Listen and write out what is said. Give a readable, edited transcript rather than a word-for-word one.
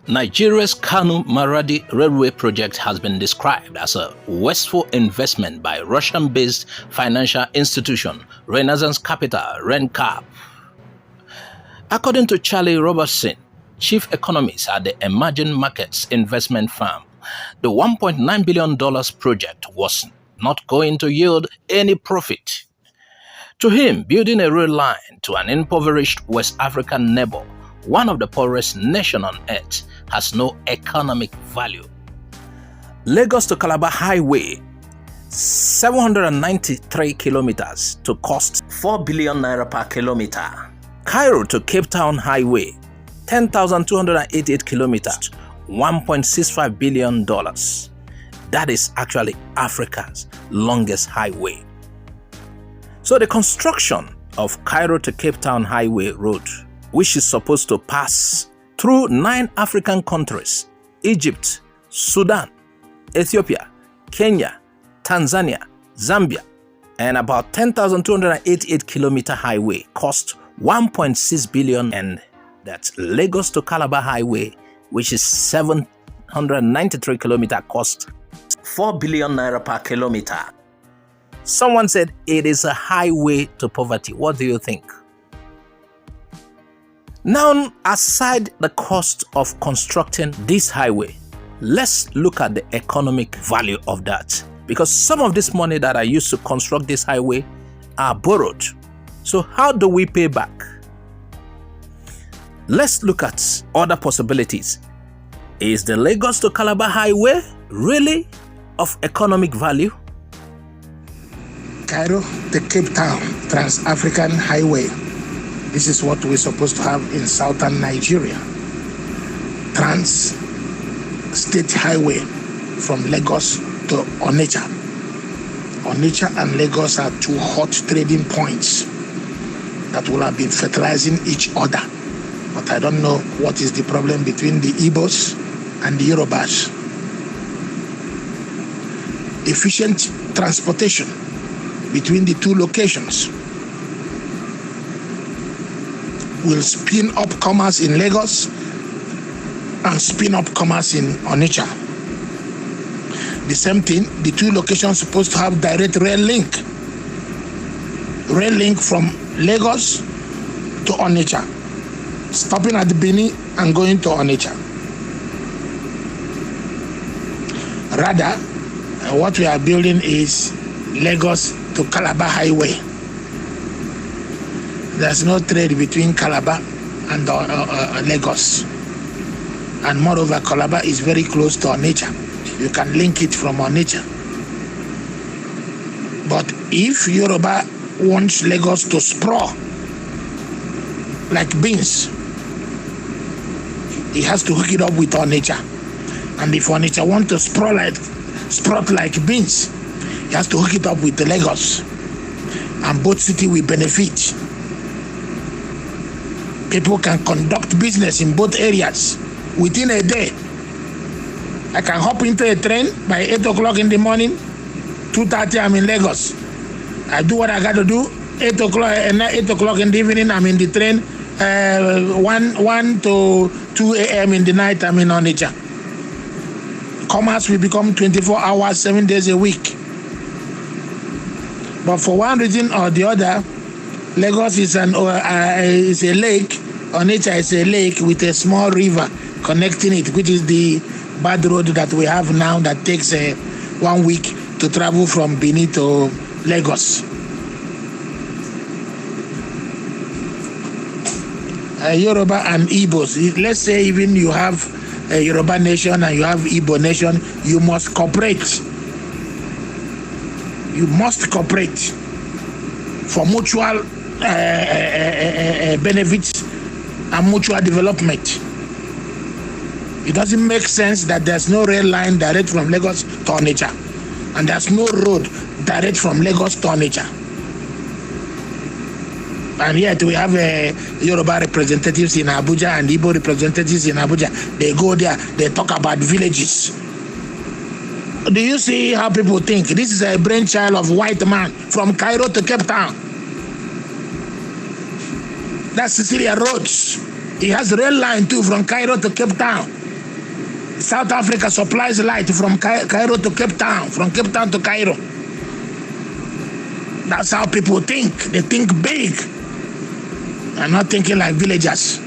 Nigeria's Kano-Maradi railway project has been described as a wasteful investment by Russian-based financial institution Renaissance Capital (RenCap). According to Charlie Robertson, chief economist at the Emerging Markets investment firm, the $1.9 billion project was not going to yield any profit. To him, building a rail line to an impoverished West African neighbor, one of the poorest nations on earth, has no economic value. Lagos to Calabar Highway, 793 kilometers to cost 4 billion naira per kilometer. Cairo to Cape Town Highway, 10,288 kilometers, $1.65 billion. That is actually Africa's longest highway. So the construction of Cairo to Cape Town Highway Road, which is supposed to pass through 9 African countries: Egypt, Sudan, Ethiopia, Kenya, Tanzania, Zambia, and about 10,288 kilometer highway cost 1.6 billion, and that's Lagos to Calabar Highway, which is 793 kilometer, cost 4 billion naira per kilometer. Someone said it is a highway to poverty. What do you think? Now, aside the cost of constructing this highway, let's look at the economic value of that. Because some of this money that I used to construct this highway are borrowed. So how do we pay back? Let's look at other possibilities. Is the Lagos to Calabar Highway really of economic value? Cairo to Cape Town Trans-African Highway. This is what we're supposed to have in southern Nigeria. Trans-State Highway from Lagos to Onitsha. Onitsha and Lagos are 2 hot trading points that will have been fertilizing each other. But I don't know what is the problem between the Igbos and the Yorubas. Efficient transportation between the 2 locations will spin up commerce in Lagos and spin up commerce in Onitsha. The same thing, the 2 locations supposed to have direct rail link. Rail link from Lagos to Onitsha, stopping at Bini and going to Onitsha. Rather, what we are building is Lagos to Calabar Highway. There's no trade between Calabar and Lagos. And moreover, Calabar is very close to Onitsha. You can link it from Onitsha. But if Yoruba wants Lagos to sprout like beans, he has to hook it up with Onitsha. And if Onitsha wants to sprout like beans, he has to hook it up with the Lagos. And both cities will benefit. People can conduct business in both areas within a day. I can hop into a train by 8 o'clock in the morning, 2:30 I'm in Lagos. I do what I got to do. 8 o'clock in the evening I'm in the train. 1 to 2 a.m. in the night I'm in Onitsha. Commerce will become 24 hours, 7 days a week. But for one reason or the other, Lagos is a lake. Onitsha is a lake with a small river connecting it, which is the bad road that we have now that takes 1 week to travel from Benin to Lagos. Yoruba and Igbos. Let's say even you have a Yoruba nation and you have Igbo nation, you must cooperate. You must cooperate for mutual benefits and mutual development. It doesn't make sense that there's no rail line direct from Lagos to Onitsha, and there's no road direct from Lagos to Onitsha. And yet we have Yoruba representatives in Abuja and Igbo representatives in Abuja. They go there, they talk about villages. Do you see how people think? This is a brainchild of white man from Cairo to Cape Town. That's Sicilia Roads. He has a rail line too from Cairo to Cape Town. South Africa supplies light from Cairo to Cape Town, from Cape Town to Cairo. That's how people think. They think big. They're not thinking like villagers.